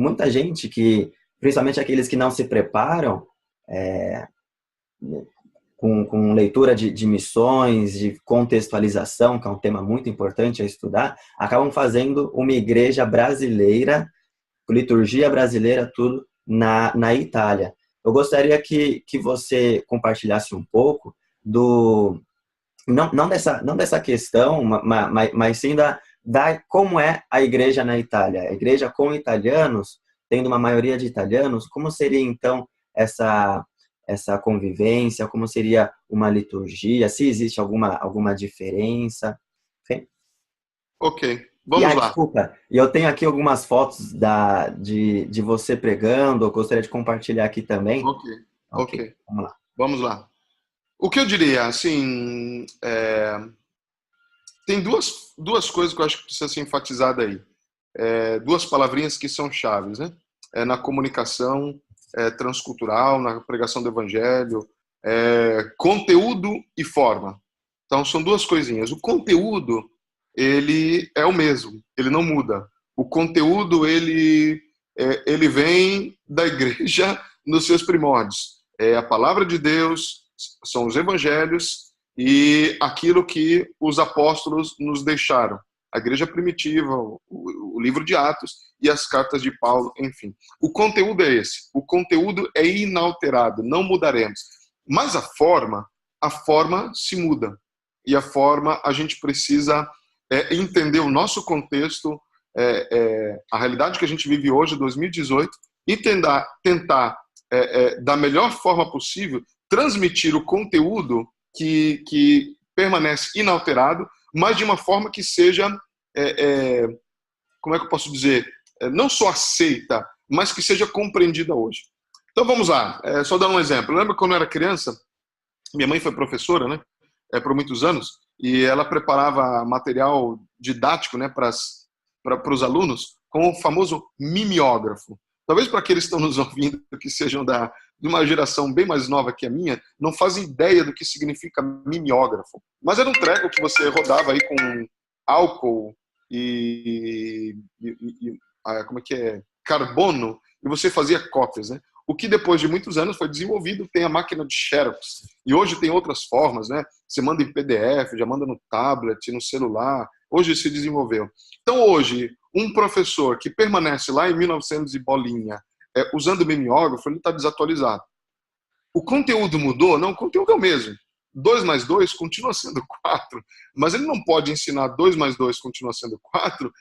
muita gente que, principalmente aqueles que não se preparam, com leitura de missões, de contextualização, que é um tema muito importante a estudar, acabam fazendo uma igreja brasileira, liturgia brasileira, tudo na Itália. Eu gostaria que você compartilhasse um pouco não dessa questão, mas sim da como é a igreja na Itália. A igreja com italianos, tendo uma maioria de italianos, como seria então essa convivência, como seria uma liturgia, se existe alguma diferença. Okay? Ok, vamos lá. Desculpa, eu tenho aqui algumas fotos de você pregando, eu gostaria de compartilhar aqui também. Ok. Vamos lá. Vamos lá. O que eu diria, assim, tem duas coisas que eu acho que precisa ser enfatizada aí. Duas palavrinhas que são chaves, né? Na comunicação transcultural, na pregação do evangelho, conteúdo e forma. Então, são duas coisinhas. O conteúdo, ele é o mesmo, ele não muda. O conteúdo, ele vem da igreja nos seus primórdios. É a palavra de Deus, são os evangelhos e aquilo que os apóstolos nos deixaram. A igreja primitiva, o livro de Atos e as cartas de Paulo, enfim. O conteúdo é esse. O conteúdo é inalterado, não mudaremos. Mas a forma se muda. E a forma, a gente precisa entender o nosso contexto, a realidade que a gente vive hoje, 2018, e tentar da melhor forma possível, transmitir o conteúdo que permanece inalterado, mas de uma forma que seja, como é que eu posso dizer, não só aceita, mas que seja compreendida hoje. Então vamos lá, só dar um exemplo. Eu lembro quando eu era criança, minha mãe foi professora, né, por muitos anos, e ela preparava material didático, né, para os alunos com o famoso mimeógrafo. Talvez para aqueles que estão nos ouvindo, que sejam de uma geração bem mais nova que a minha, não fazem ideia do que significa mimeógrafo. Mas era um treco que você rodava aí com álcool e como é que é? Carbono, e você fazia cópias, né? O que depois de muitos anos foi desenvolvido, tem a máquina de Xerox. E hoje tem outras formas, né? Você manda em PDF, já manda no tablet, no celular. Hoje se desenvolveu. Então hoje, um professor que permanece lá em 1900 e bolinha, usando o mimeógrafo, ele está desatualizado. O conteúdo mudou? Não, o conteúdo é o mesmo. 2 mais 2 continua sendo 4, mas ele não pode ensinar 2 mais 2 continua sendo 4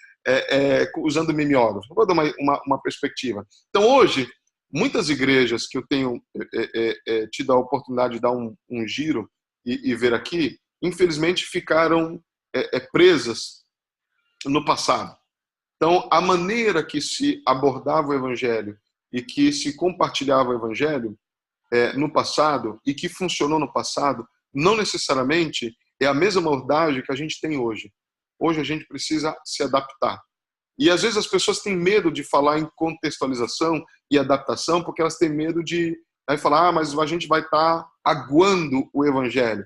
usando o mimeógrafo. Vou dar uma perspectiva. Então hoje, muitas igrejas que eu tenho tido a oportunidade de dar um giro e ver aqui, infelizmente ficaram presas no passado. Então, a maneira que se abordava o evangelho e que se compartilhava o evangelho no passado e que funcionou no passado, não necessariamente é a mesma abordagem que a gente tem hoje. Hoje a gente precisa se adaptar. E às vezes as pessoas têm medo de falar em contextualização e adaptação, porque elas têm medo de falar, mas a gente vai estar aguando o evangelho.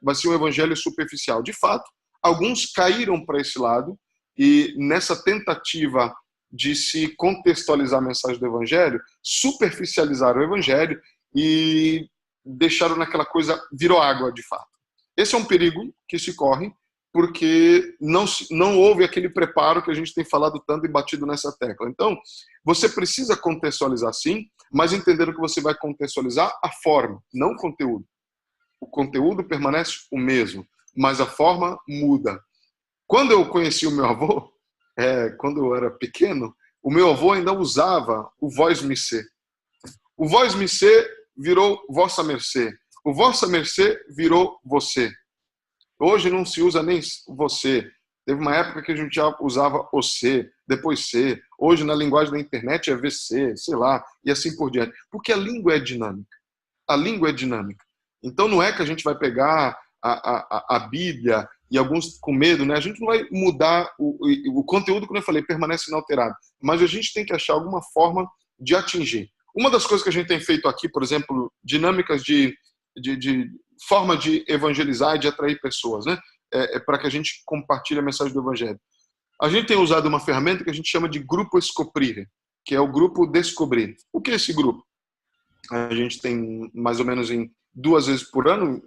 Vai ser um evangelho superficial. De fato, alguns caíram para esse lado e nessa tentativa de se contextualizar a mensagem do evangelho, superficializaram o evangelho e deixaram naquela coisa, virou água de fato. Esse é um perigo que se corre, porque não houve aquele preparo que a gente tem falado tanto e batido nessa tecla. Então, você precisa contextualizar sim, mas entender que você vai contextualizar a forma, não o conteúdo. O conteúdo permanece o mesmo, mas a forma muda. Quando eu conheci o meu avô, quando eu era pequeno, o meu avô ainda usava o vós-me-ser. O vós-me-ser virou vossa mercê. O vossa mercê virou você. Hoje não se usa nem você. Teve uma época que a gente já usava o C, depois C. Hoje, na linguagem da internet, é VC, sei lá, e assim por diante. Porque a língua é dinâmica. A língua é dinâmica. Então, não é que a gente vai pegar a Bíblia e alguns com medo, né? A gente não vai mudar o conteúdo, como eu falei, permanece inalterado. Mas a gente tem que achar alguma forma de atingir. Uma das coisas que a gente tem feito aqui, por exemplo, dinâmicas de forma de evangelizar e de atrair pessoas, né? Para que a gente compartilhe a mensagem do evangelho. A gente tem usado uma ferramenta que a gente chama de Grupo Scoprire. que é o grupo Descobrir. O que é esse grupo? A gente tem mais ou menos em 2 vezes por ano,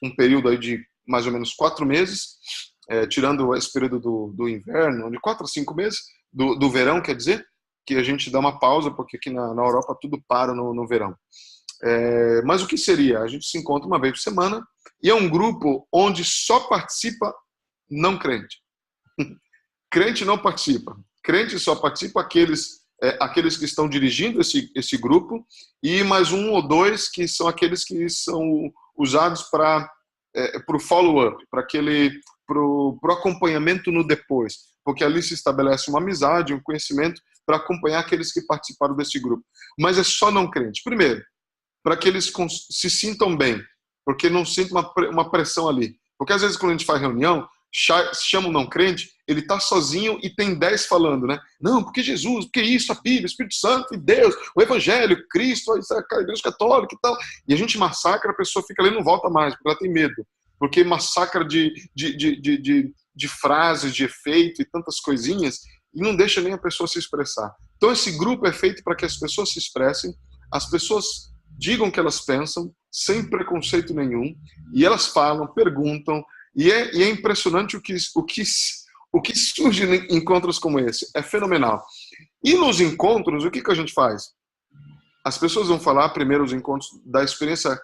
um período aí de mais ou menos 4 meses, tirando esse período do inverno, de 4 a 5 meses, do verão, quer dizer, que a gente dá uma pausa, porque aqui na Europa tudo para no verão. Mas o que seria? A gente se encontra uma vez por semana e é um grupo onde só participa não crente. Crente não participa. Crente só participa aqueles que estão dirigindo esse grupo e mais 1 ou 2 que são aqueles que são usados para o follow-up, para o acompanhamento no depois, porque ali se estabelece uma amizade, um conhecimento para acompanhar aqueles que participaram desse grupo. Mas é só não crente. Primeiro, para que eles se sintam bem, porque não sintam uma pressão ali. Porque às vezes quando a gente faz reunião, chama um não crente, ele está sozinho e tem 10 falando, né? Não, porque Jesus, porque isso, a Bíblia, o Espírito Santo e Deus, o Evangelho, Cristo, a Igreja Católica e tal. E a gente massacra, a pessoa fica ali e não volta mais, porque ela tem medo. Porque massacra de frases, de efeito e tantas coisinhas, e não deixa nem a pessoa se expressar. Então esse grupo é feito para que as pessoas se expressem, as pessoas digam o que elas pensam, sem preconceito nenhum, e elas falam, perguntam, e é impressionante o que surge em encontros como esse. É fenomenal. E nos encontros, o que a gente faz? As pessoas vão falar primeiro os encontros da experiência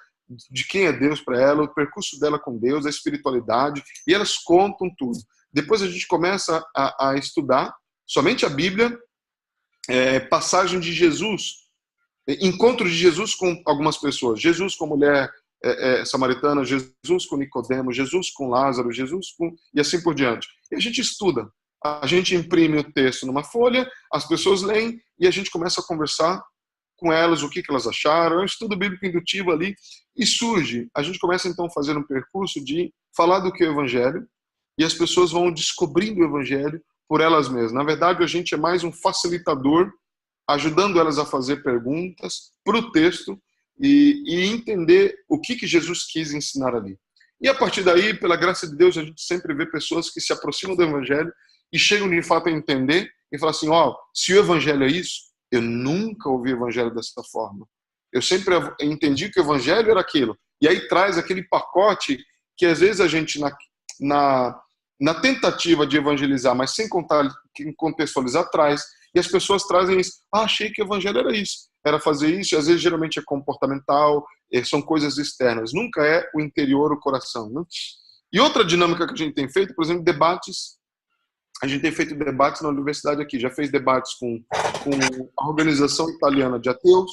de quem é Deus para ela, o percurso dela com Deus, a espiritualidade, e elas contam tudo. Depois a gente começa a estudar somente a Bíblia, passagem de Jesus, encontro de Jesus com algumas pessoas. Jesus com a mulher samaritana, Jesus com Nicodemo, Jesus com Lázaro, e assim por diante. E a gente estuda. A gente imprime o texto numa folha, as pessoas leem e a gente começa a conversar com elas, o que elas acharam. É um estudo bíblico indutivo ali e surge. A gente começa então a fazer um percurso de falar do que é o Evangelho e as pessoas vão descobrindo o Evangelho por elas mesmas. Na verdade, a gente é mais um facilitador, ajudando elas a fazer perguntas para o texto e entender o que Jesus quis ensinar ali. E a partir daí, pela graça de Deus, a gente sempre vê pessoas que se aproximam do Evangelho e chegam de fato a entender e falam assim, se o Evangelho é isso, eu nunca ouvi o Evangelho dessa forma. Eu sempre entendi que o Evangelho era aquilo. E aí traz aquele pacote que às vezes a gente, na tentativa de evangelizar, mas sem contextualizar, traz. E as pessoas trazem isso. Achei que o Evangelho era isso. Era fazer isso, e às vezes geralmente é comportamental, são coisas externas. Nunca é o interior, o coração. Né? E outra dinâmica que a gente tem feito, por exemplo, debates. A gente tem feito debates na universidade aqui. Já fez debates com a Organização Italiana de Ateus.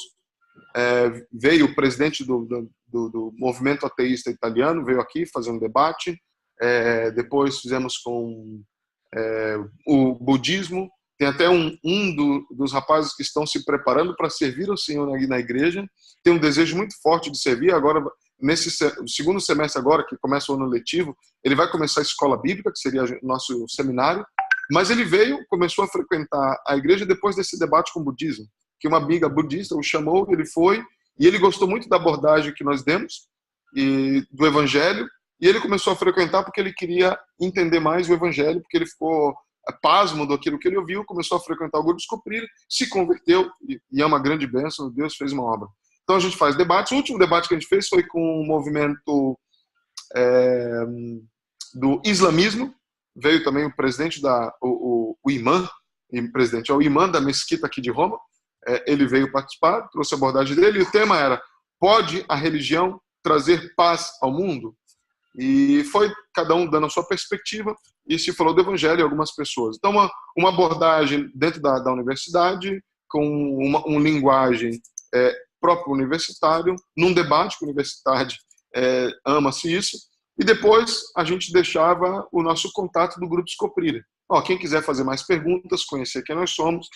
Veio o presidente do movimento ateísta italiano, veio aqui fazer um debate. Depois fizemos com o budismo. Tem até dos rapazes que estão se preparando para servir ao Senhor na igreja. Tem um desejo muito forte de servir. Agora, nesse segundo semestre agora, que começa o ano letivo, ele vai começar a escola bíblica, que seria o nosso seminário. Mas ele começou a frequentar a igreja depois desse debate com o budismo. Que uma amiga budista o chamou, ele foi, e ele gostou muito da abordagem que nós demos, e do Evangelho, e ele começou a frequentar porque ele queria entender mais o Evangelho, porque ele ficou pasmo daquilo que ele ouviu, começou a frequentar o grupo Descobrir, se converteu, e é uma grande bênção, Deus fez uma obra. Então a gente faz debates. O último debate que a gente fez foi com o movimento do islamismo. Veio também o presidente o imã, presidente, é o imã da mesquita aqui de Roma. Ele veio participar, trouxe a abordagem dele, e o tema era: pode a religião trazer paz ao mundo? E foi cada um dando a sua perspectiva, e se falou do Evangelho a algumas pessoas. Então, uma abordagem dentro da universidade, com uma linguagem própria universitário, num debate que a universidade ama-se isso, e depois a gente deixava o nosso contato do grupo Descobrir. Quem quiser fazer mais perguntas, conhecer quem nós somos,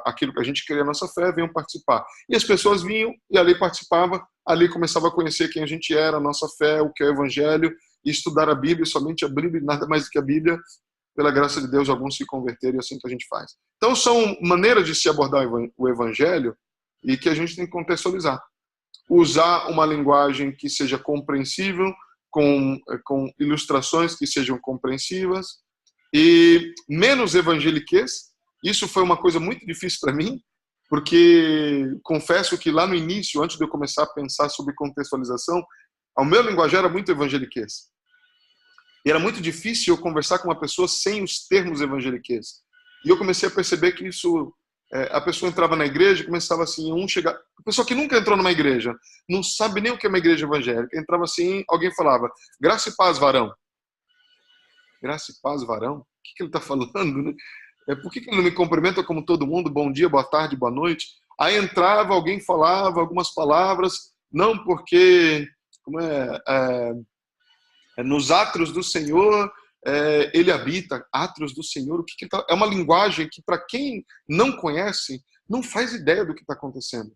aquilo que a gente queria, a nossa fé, venham participar. E as pessoas vinham e ali participava, ali começava a conhecer quem a gente era, a nossa fé, o que é o Evangelho, e estudar a Bíblia, somente a Bíblia, nada mais do que a Bíblia. Pela graça de Deus, alguns se converteram, e é assim que a gente faz. Então, são maneiras de se abordar o Evangelho e que a gente tem que contextualizar. Usar uma linguagem que seja compreensível, com ilustrações que sejam compreensivas, e menos evangeliquez Isso foi uma coisa muito difícil para mim, porque confesso que lá no início, antes de eu começar a pensar sobre contextualização, o meu linguajar era muito evangeliquez. E era muito difícil eu conversar com uma pessoa sem os termos evangeliquez. E eu comecei a perceber que isso, a pessoa entrava na igreja e começava assim, a pessoa que nunca entrou numa igreja, não sabe nem o que é uma igreja evangélica, entrava assim, alguém falava, graça e paz, varão. Graça e paz, varão? O que ele está falando, né? Por que ele não me cumprimenta como todo mundo? Bom dia, boa tarde, boa noite. Aí entrava, alguém falava algumas palavras, não porque nos átrios do Senhor ele habita. Átrios do Senhor, é uma linguagem que para quem não conhece, não faz ideia do que está acontecendo.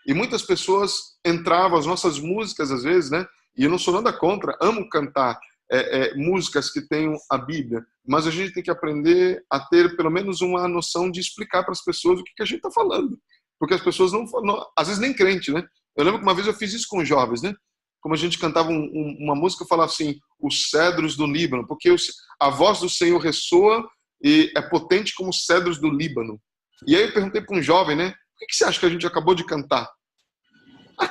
E muitas pessoas entravam, as nossas músicas às vezes, né? E eu não sou nada contra, amo cantar músicas que tenham a Bíblia, mas a gente tem que aprender a ter pelo menos uma noção de explicar para as pessoas o que a gente está falando, porque as pessoas não, às vezes nem crente, né? Eu lembro que uma vez eu fiz isso com jovens, né? Como a gente cantava uma música, eu falava assim, os cedros do Líbano, porque a voz do Senhor ressoa e é potente como os cedros do Líbano. E aí eu perguntei para um jovem, né? Por que você acha que a gente acabou de cantar?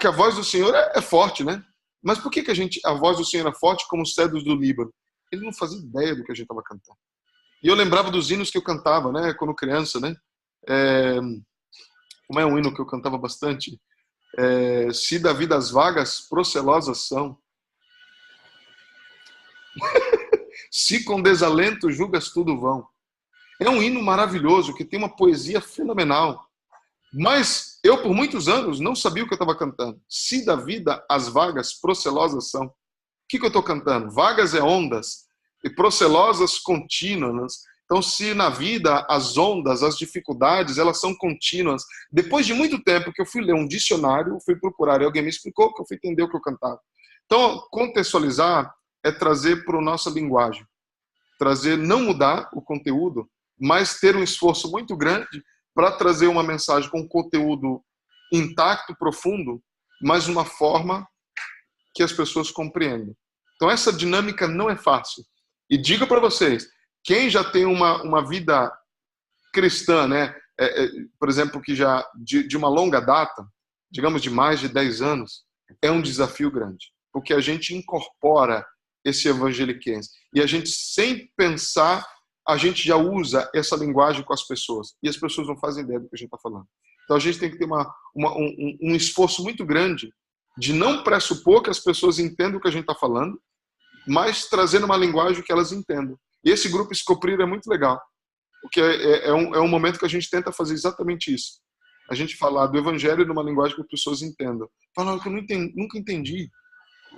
Que a voz do Senhor é forte, né? Mas por que a voz do Senhor é forte como os cedros do Líbano? Ele não fazia ideia do que a gente estava cantando. E eu lembrava dos hinos que eu cantava, né, quando criança, né? Como é um hino que eu cantava bastante? Se da vida as vagas procelosas são. Se com desalento julgas tudo vão. É um hino maravilhoso, que tem uma poesia fenomenal. Mas eu, por muitos anos, não sabia o que eu estava cantando. Se da vida as vagas procelosas são. O que eu estou cantando? Vagas é ondas e procelosas contínuas. Então, se na vida as ondas, as dificuldades, elas são contínuas. Depois de muito tempo que eu fui ler um dicionário, fui procurar e alguém me explicou, que eu fui entender o que eu cantava. Então, contextualizar é trazer para a nossa linguagem. Trazer, não mudar o conteúdo, mas ter um esforço muito grande para trazer uma mensagem com conteúdo intacto, profundo, mas uma forma que as pessoas compreendam. Então essa dinâmica não é fácil. E digo para vocês, quem já tem uma vida cristã, né, por exemplo, que já de uma longa data, digamos de mais de 10 anos, é um desafio grande, porque a gente incorpora esse evangeliquez e a gente, sem pensar, a gente já usa essa linguagem com as pessoas. E as pessoas não fazem ideia do que a gente está falando. Então a gente tem que ter um esforço muito grande de não pressupor que as pessoas entendam o que a gente está falando, mas trazendo uma linguagem que elas entendam. E esse grupo Escoprir é muito legal, porque é um momento que a gente tenta fazer exatamente isso. A gente falar do evangelho numa linguagem que as pessoas entendam. Falar que eu nunca entendi.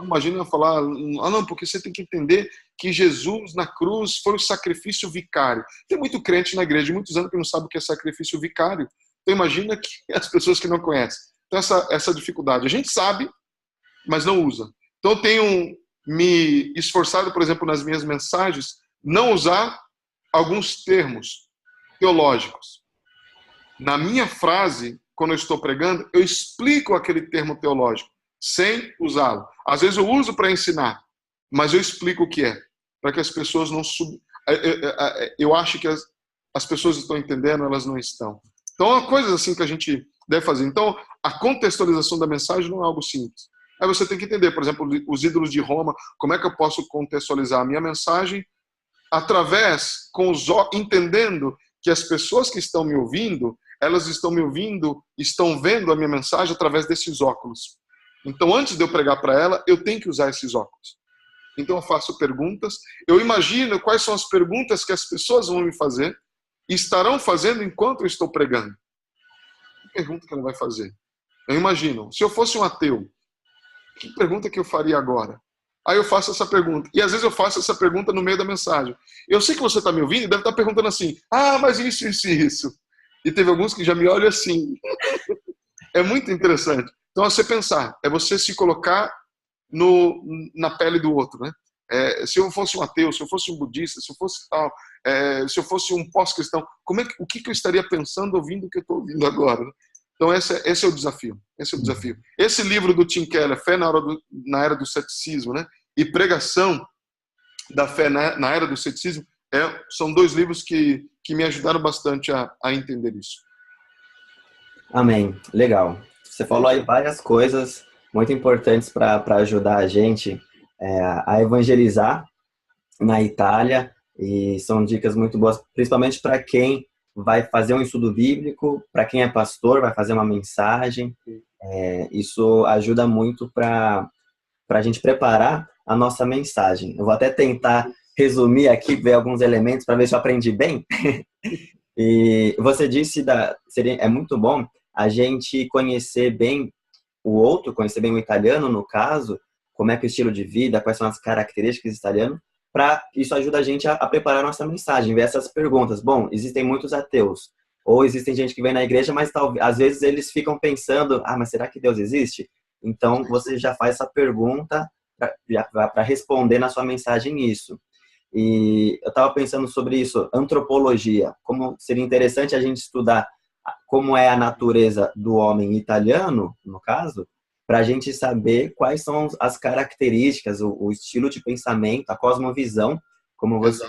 Imagina eu falar, não, porque você tem que entender que Jesus na cruz foi o sacrifício vicário. Tem muito crente na igreja de muitos anos que não sabe o que é sacrifício vicário. Então imagina que as pessoas que não conhecem. Então essa dificuldade. A gente sabe, mas não usa. Então eu tenho me esforçado, por exemplo, nas minhas mensagens, não usar alguns termos teológicos. Na minha frase, quando eu estou pregando, eu explico aquele termo teológico, sem usá-lo. Às vezes eu uso para ensinar, mas eu explico o que é, para que as pessoas não eu acho que as pessoas estão entendendo, elas não estão. Então, é uma coisa assim que a gente deve fazer. Então, a contextualização da mensagem não é algo simples. Aí você tem que entender, por exemplo, os ídolos de Roma, como é que eu posso contextualizar a minha mensagem através, entendendo que as pessoas que estão me ouvindo, elas estão me ouvindo, estão vendo a minha mensagem através desses óculos. Então, antes de eu pregar para ela, eu tenho que usar esses óculos. Então, eu faço perguntas. Eu imagino quais são as perguntas que as pessoas vão me fazer e estarão fazendo enquanto eu estou pregando. Que pergunta que ela vai fazer? Eu imagino, se eu fosse um ateu, que pergunta que eu faria agora? Aí eu faço essa pergunta. E às vezes eu faço essa pergunta no meio da mensagem. Eu sei que você está me ouvindo e deve estar perguntando assim, mas isso, isso e isso. E teve alguns que já me olham assim. É muito interessante. Então, é você pensar, é você se colocar na pele do outro, né? Se eu fosse um ateu, se eu fosse um budista, se eu fosse tal, se eu fosse um pós-cristão, o que eu estaria pensando ouvindo o que eu estou ouvindo agora? Né? Então, esse é o desafio. Esse é o desafio. Esse livro do Tim Keller, Fé na Era do Ceticismo, né? E Pregação da Fé na Era do Ceticismo, são dois livros que que me ajudaram bastante a entender isso. Amém. Legal. Você falou aí várias coisas muito importantes para ajudar a gente a evangelizar na Itália, e são dicas muito boas, principalmente para quem vai fazer um estudo bíblico, para quem é pastor, vai fazer uma mensagem. Isso ajuda muito para a gente preparar a nossa mensagem. Eu vou até tentar resumir aqui, ver alguns elementos para ver se eu aprendi bem. E você disse, é muito bom a gente conhecer bem o outro, conhecer bem o italiano, no caso, como é que é o estilo de vida, quais são as características italianas, isso ajuda a gente a preparar a nossa mensagem, ver essas perguntas. Bom, existem muitos ateus, ou existem gente que vem na igreja, mas às vezes eles ficam pensando, mas será que Deus existe? Então, você já faz essa pergunta para responder na sua mensagem isso. E eu estava pensando sobre isso, antropologia, como seria interessante a gente estudar como é a natureza do homem italiano, no caso, para a gente saber quais são as características, o estilo de pensamento, a cosmovisão, como você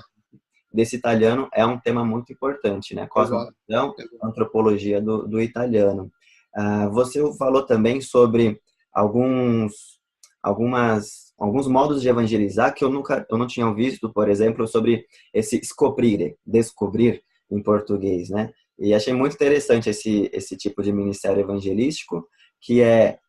desse italiano, é um tema muito importante, né? Cosmovisão, antropologia do italiano. Você falou também sobre alguns modos de evangelizar que eu não tinha visto, por exemplo, sobre esse scoprire, descobrir em português, né? E achei muito interessante esse tipo de ministério evangelístico, que é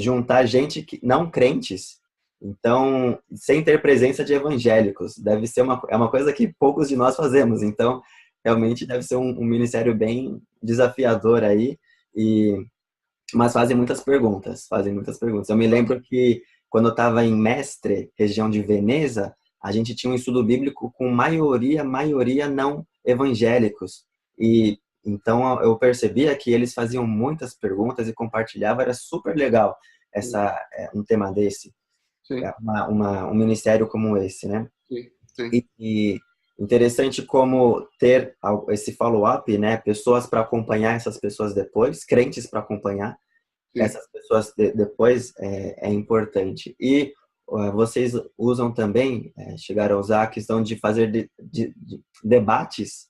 juntar gente não crentes, então, sem ter presença de evangélicos. Deve ser uma coisa que poucos de nós fazemos, então, realmente deve ser um ministério bem desafiador aí, mas fazem muitas perguntas. Eu me lembro que quando eu estava em Mestre, região de Veneza, a gente tinha um estudo bíblico com maioria não evangélicos. E então eu percebia que eles faziam muitas perguntas e compartilhavam, era super legal um tema desse, um ministério como esse, né? Sim. E interessante como ter esse follow-up, né? Pessoas para acompanhar essas pessoas depois, crentes para acompanhar essas pessoas depois é importante. E vocês usam também, chegaram a usar a questão de fazer debates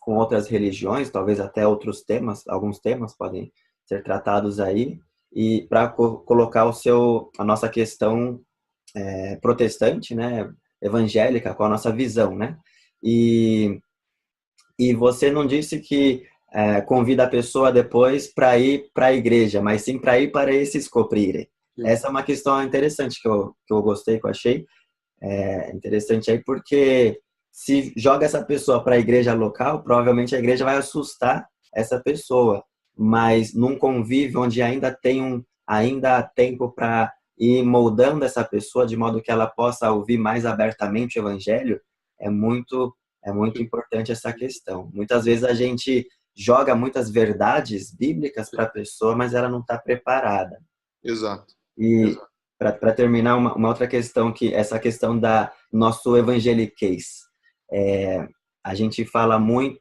com outras religiões, talvez até outros temas, alguns temas podem ser tratados aí, e para colocar a nossa questão protestante, né, evangélica, com a nossa visão, né? E você não disse que convida a pessoa depois para ir para a igreja, mas sim para ir para esse scoprire. Essa é uma questão interessante que eu gostei, que eu achei interessante aí, porque se joga essa pessoa para a igreja local, provavelmente a igreja vai assustar essa pessoa, mas num convívio onde ainda há tempo para ir moldando essa pessoa de modo que ela possa ouvir mais abertamente o evangelho, é muito importante essa questão. Muitas vezes a gente joga muitas verdades bíblicas para a pessoa, mas ela não está preparada. Exato. E para terminar, uma outra questão, essa questão da nosso evangeliquez. A gente fala muito,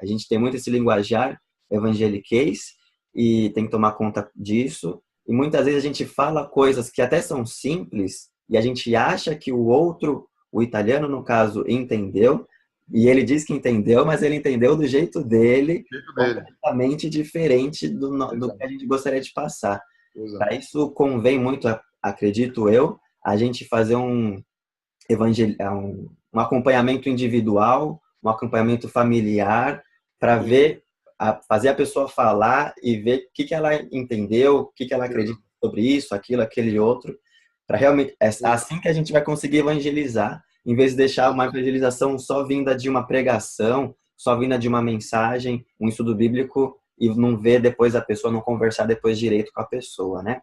a gente tem muito esse linguajar evangeliquez e tem que tomar conta disso. E muitas vezes a gente fala coisas que até são simples e a gente acha que o italiano, no caso, entendeu, e ele diz que entendeu, mas ele entendeu do jeito dele, completamente diferente do que a gente gostaria de passar. Para isso, convém muito, acredito eu, a gente fazer um acompanhamento individual, um acompanhamento familiar, para fazer a pessoa falar e ver o que ela entendeu, o que ela acredita sobre isso, aquilo, aquele outro, para realmente, é assim que a gente vai conseguir evangelizar, em vez de deixar uma evangelização só vinda de uma pregação, só vinda de uma mensagem, um estudo bíblico, e não ver depois a pessoa, não conversar depois direito com a pessoa, né?